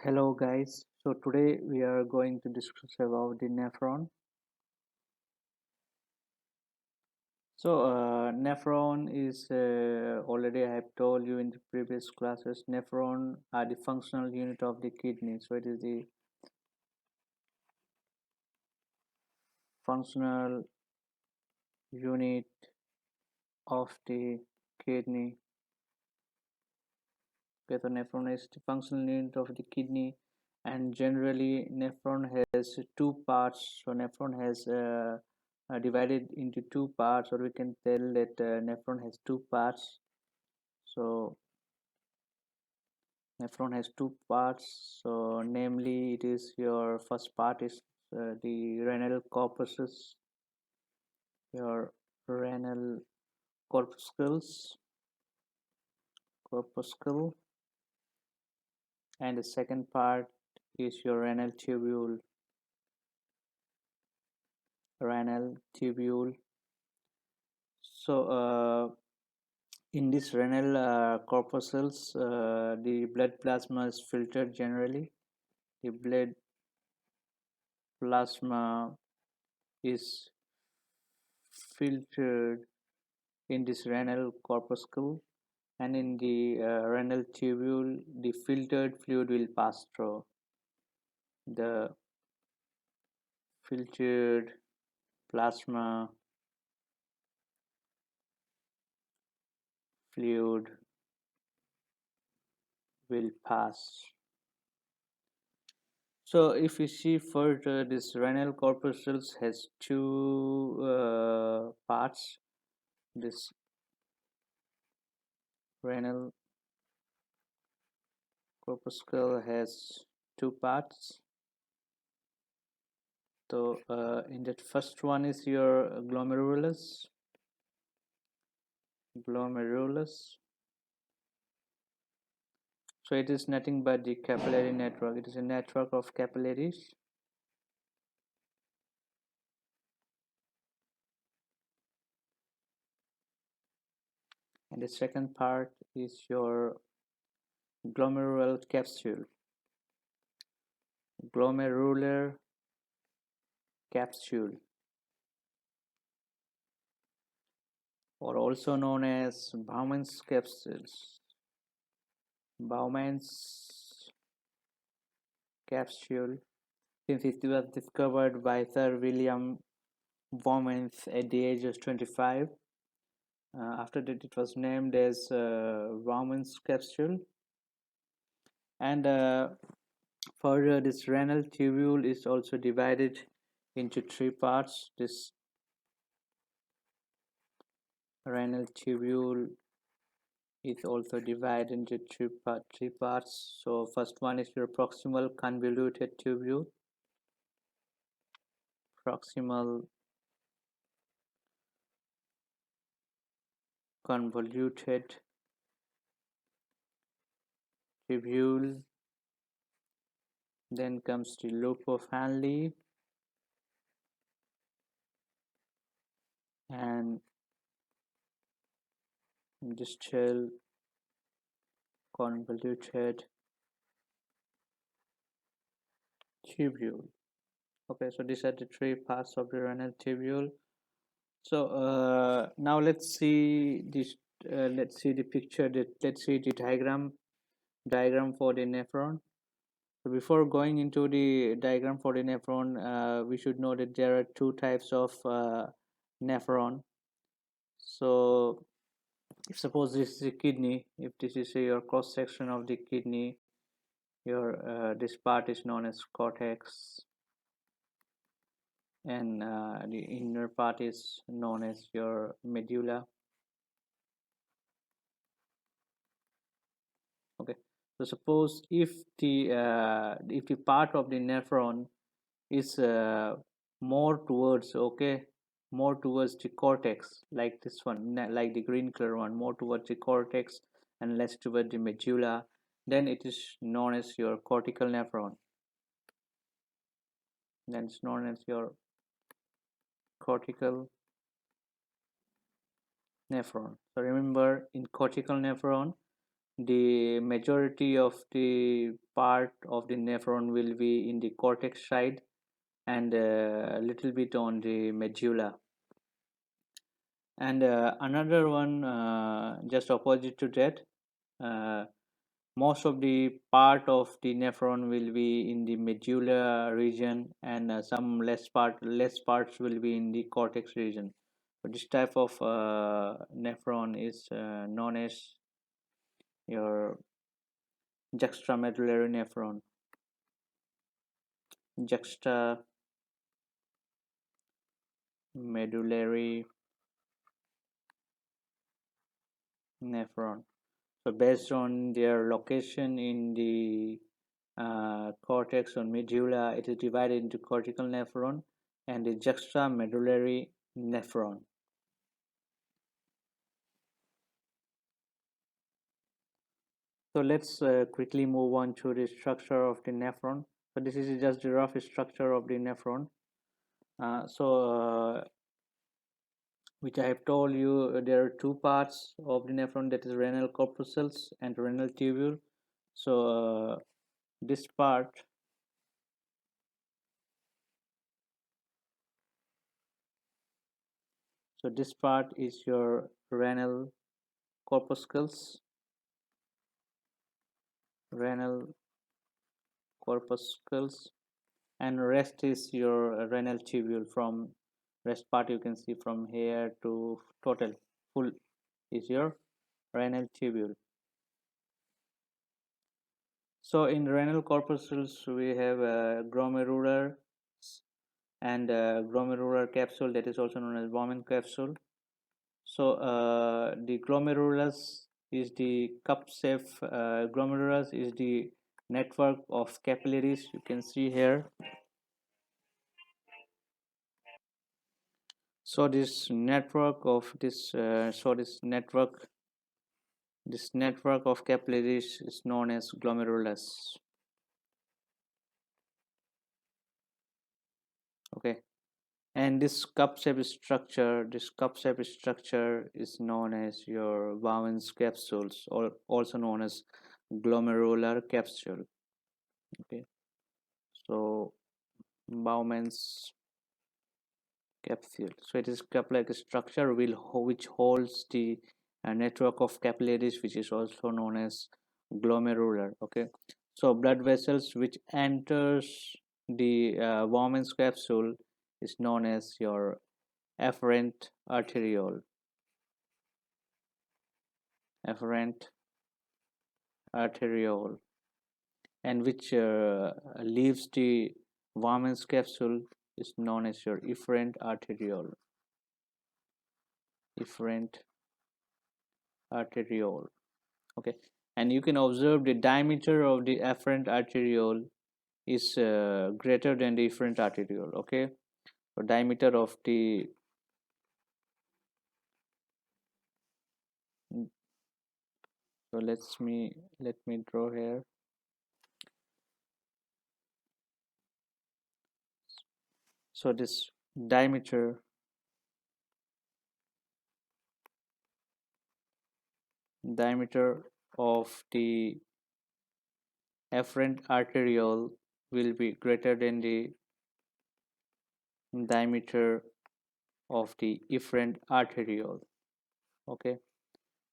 Hello guys, so today we are going to discuss about the nephron. Nephron is already I have told you in the previous classes, nephron are the functional unit of the kidney. So it is the functional unit of the kidney. Okay, so nephron is the functional unit of the kidney, and generally nephron has two parts. So nephron has divided into two parts, or we can tell that nephron has two parts. So nephron has two parts. So namely, it is your first part is the renal corpuscles, your renal corpuscle, and the second part is your renal tubule. So in this renal corpuscles, the blood plasma is filtered generally. The blood plasma is filtered in this renal corpuscle, and in the renal tubule the filtered fluid will pass through. The filtered plasma fluid will pass. So if you see further, this renal corpuscles has two parts. This renal corpuscle has two parts. So in that first one is your glomerulus. So it is nothing but the capillary network. It is a network of capillaries. And the second part is your glomerular capsule. Glomerular capsule, or also known as Bowman's capsules. Bowman's capsule, since it was discovered by Sir William Bowman at the age of 25. After that, it was named as Bowman's capsule. And further, this renal tubule is also divided into three parts. This renal tubule is also divided into three parts. So first one is your proximal convoluted tubule. Proximal convoluted tubule. Then comes the loop of Hanley and distal convoluted tubule. Okay, so these are the three parts of the renal tubule. So now let's see this. Let's see the picture. Let's see the diagram for the nephron. So before going into the diagram for the nephron, we should know that there are two types of nephron. So if suppose this is a kidney, if this is your cross section of the kidney, your this part is known as cortex, and the inner part is known as your medulla. Okay, so suppose if the part of the nephron is more towards more towards the cortex, like this one, like the green color one, more towards the cortex and less towards the medulla, then it is known as your cortical nephron. Then it's known as your cortical nephron. So remember, in cortical nephron the majority of the part of the nephron will be in the cortex side and a little bit on the medulla. And another one just opposite to that, uh, most of the part of the nephron will be in the medulla region, and some less parts will be in the cortex region. So this type of nephron is known as your juxtamedullary nephron. Juxtamedullary nephron. So based on their location in the cortex or medulla, it is divided into cortical nephron and the juxtamedullary nephron. So let's quickly move on to the structure of the nephron. So this is just the rough structure of the nephron. Which I have told you, there are two parts of the nephron, that is renal corpuscles and renal tubule. So this part, is your renal corpuscles, renal corpuscles, and rest is your renal tubule. From rest part you can see from here to total full is your renal tubule. So in renal corpuscles we have glomerular and glomerular capsule, that is also known as Bowman capsule. So the glomerulus is the glomerulus is the network of capillaries, you can see here. So this network of this network of capillaries is known as glomerulus. Okay, and this cup shaped structure is known as your Bowman's capsules, or also known as glomerular capsule. Okay, so Bowman's capsule. So it is cup-like structure which holds the network of capillaries, which is also known as glomerular. Okay, so blood vessels which enters the Bowman's capsule is known as your afferent arteriole. Afferent arteriole, and which leaves the Bowman's capsule is known as your efferent arteriole. Efferent arteriole. Okay, and you can observe the diameter of the afferent arteriole is greater than the efferent arteriole. Okay, so diameter of the so let me draw here. So this diameter of the afferent arteriole will be greater than the diameter of the efferent arteriole. Okay,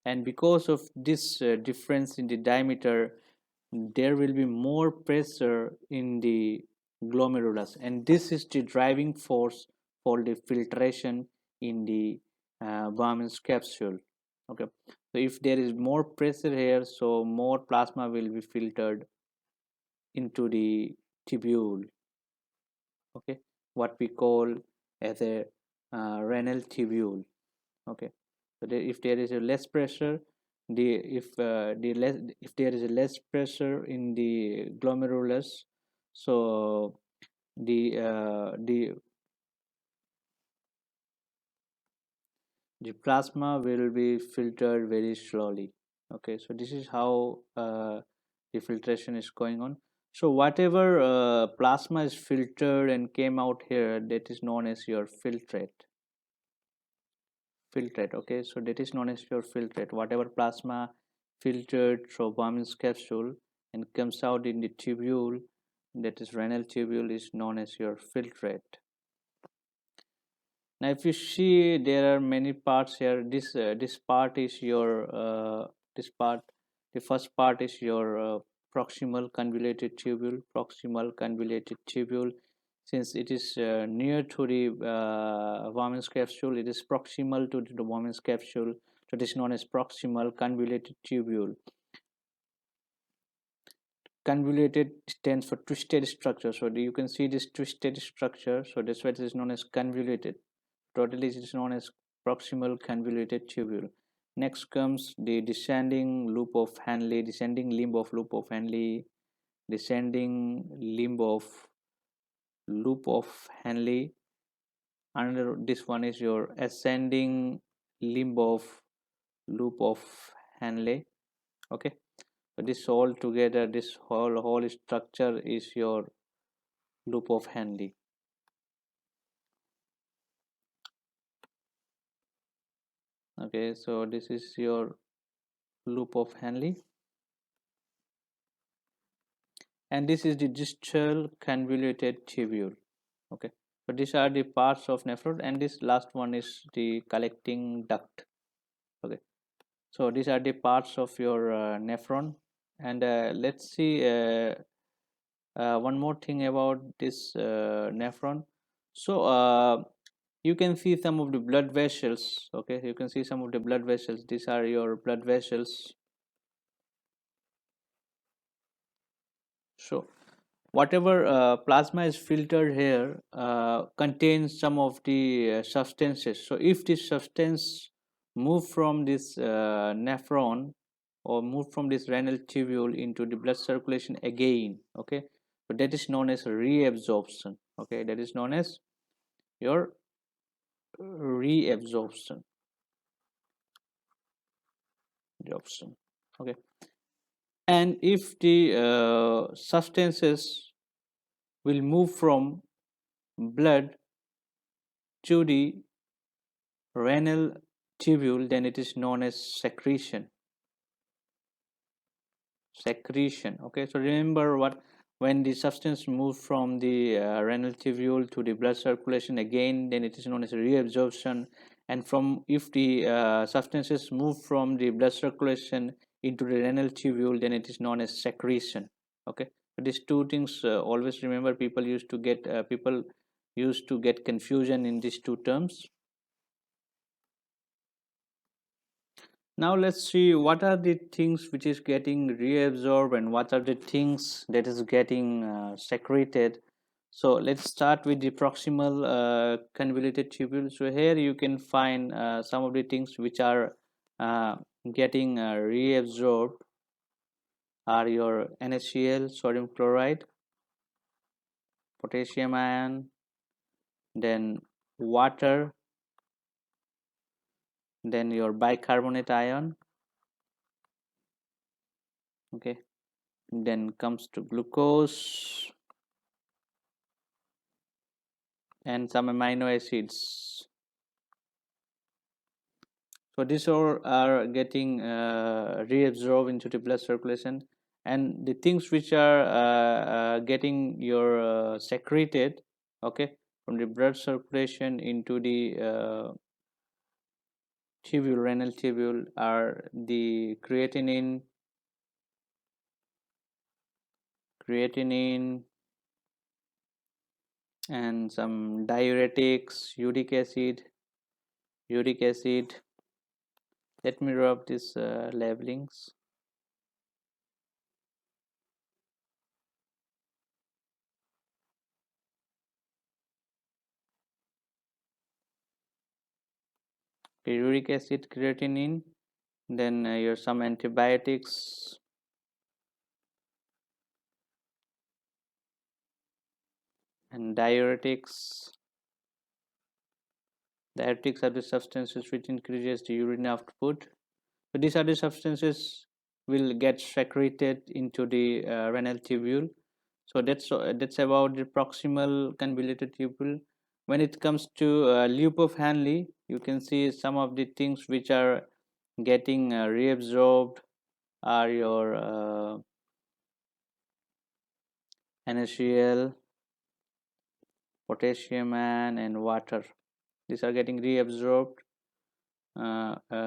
and because of this difference in the diameter, there will be more pressure in the glomerulus, and this is the driving force for the filtration in the Bowman's capsule. Okay, so if there is more pressure here, so more plasma will be filtered into the tubule. Okay, what we call as a renal tubule. Okay, so if there is a less pressure, if there is a less pressure in the glomerulus, so the uh, the the plasma will be filtered very slowly. Okay, so this is how the filtration is going on. So whatever plasma is filtered and came out here, that is known as your filtrate. Okay, so that is known as your filtrate. Whatever plasma filtered through Bowman's capsule and comes out in the tubule, that is renal tubule, is known as your filtrate. Now if you see, there are many parts here. This part is your this part the first part is your proximal convoluted tubule. Proximal convoluted tubule, since it is near to the Bowman's capsule, it is proximal to the Bowman's capsule, so it is known as proximal convoluted tubule. Convoluted stands for twisted structure, so you can see this twisted structure, so that's why it is known as convoluted. Totally, it is known as proximal convoluted tubule. Next comes the descending loop of Hanley, descending limb of loop of Hanley, descending limb of loop of Hanley. Another, this one is your ascending limb of loop of Hanley. Okay, so this all together, this whole structure is your loop of Hanley. Okay, so this is your loop of Hanley, and this is the distal convoluted tubule. Okay, so these are the parts of nephron, and this last one is the collecting duct. Okay, so these are the parts of your nephron. And let's see one more thing about this nephron. So you can see some of the blood vessels. Okay, you can see some of the blood vessels. These are your blood vessels. So whatever plasma is filtered here contains some of the substances. So if this substance move from this nephron or move from this renal tubule into the blood circulation again, okay, so that is known as reabsorption. Okay, that is known as your reabsorption. Okay, and if the substances will move from blood to the renal tubule, then it is known as secretion. Okay, so remember what, when the substance moves from the renal tubule to the blood circulation again, then it is known as reabsorption. And from, if the substances move from the blood circulation into the renal tubule, then it is known as secretion. Okay, so these two things, always remember, people used to get confusion in these two terms. Now let's see what are the things which is getting reabsorbed and what are the things that is getting secreted. So let's start with the proximal convoluted tubule. So here you can find some of the things which are getting reabsorbed are your NaCl, sodium chloride, potassium ion, then water, then your bicarbonate ion. Okay, then comes to glucose and some amino acids. So these all are getting reabsorbed into the blood circulation, and the things which are getting your secreted, okay, from the blood circulation into the tubule, renal tubule, are the creatinine and some diuretics, uric acid. Let me rub these labelings. Uric acid, creatinine, then your some antibiotics, and diuretics. Diuretics are the substances which increases the urine output. So these are the substances will get secreted into the renal tubule. So that's about the proximal convoluted tubule. When it comes to loop of Hanley, you can see some of the things which are getting reabsorbed are your NaCl, potassium and water. These are getting reabsorbed.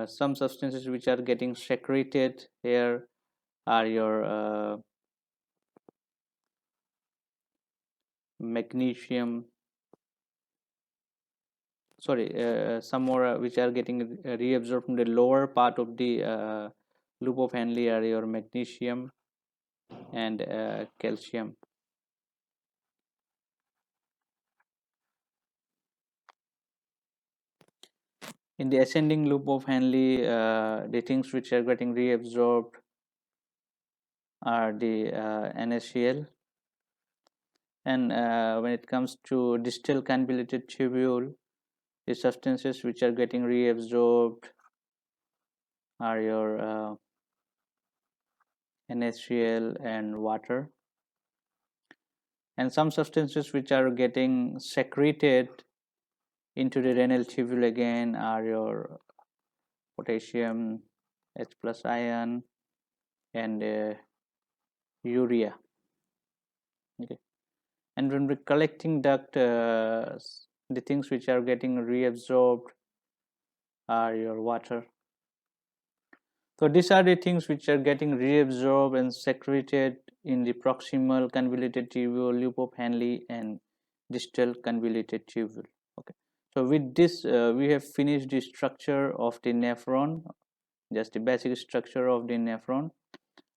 Some substances which are getting secreted here are your magnesium, some more which are getting reabsorbed from the lower part of the loop of Henle are your magnesium and calcium. In the ascending loop of Henle, the things which are getting reabsorbed are the NaCl, and when it comes to distal convoluted tubule, the substances which are getting reabsorbed are your NaCl and water, and some substances which are getting secreted into the renal tubule again are your potassium, H plus ion, and urea. Okay, and when we're collecting duct, the things which are getting reabsorbed are your water. So these are the things which are getting reabsorbed and secreted in the proximal convoluted tubule, loop of Henle, and distal convoluted tubule. Okay. So with this, we have finished the structure of the nephron, just the basic structure of the nephron.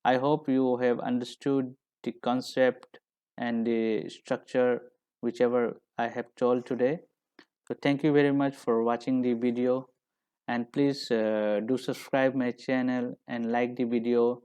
I hope you have understood the concept and the structure whichever I have told today. So thank you very much for watching the video, and please do subscribe my channel and like the video